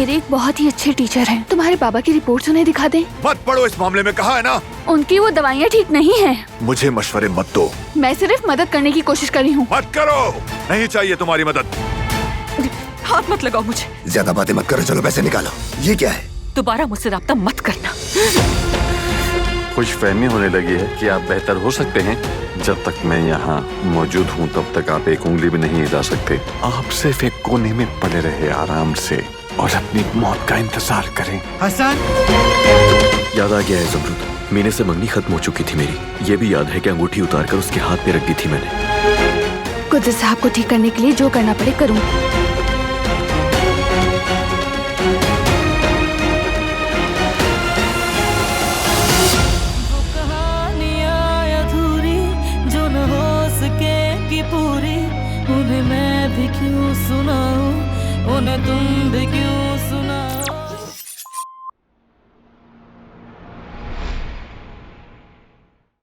मेरे एक बहुत ही अच्छे टीचर हैं। तुम्हारे पापा की रिपोर्ट्स उन्हें दिखा दें। मत पढ़ो, इस मामले में कहा है ना। उनकी वो दवाइयाँ ठीक नहीं है। मुझे मशवरे मत दो। मैं सिर्फ मदद करने की कोशिश कर रही हूँ। मत करो, नहीं चाहिए तुम्हारी मदद। हाथ मत लगाओ मुझे। ज्यादा बातें मत करो, चलो पैसे निकालो। ये क्या है? दोबारा मुझसे राब्ता मत करना। खुशफहमी होने लगी है कि आप बेहतर हो सकते हैं। जब तक मैं यहाँ मौजूद हूँ तब तक आप एक उंगली भी नहीं हिला सकते। आप सिर्फ एक कोने में पड़े रहे आराम से और अपनी मौत का इंतजार करें। हसन, याद आ गया है ज़मरुद, मीने से मंगनी खत्म हो चुकी थी मेरी। ये भी याद है कि अंगूठी उतारकर उसके हाथ पे रख दी थी मैंने। कुछ साहब को ठीक करने के लिए जो करना पड़े करूँ।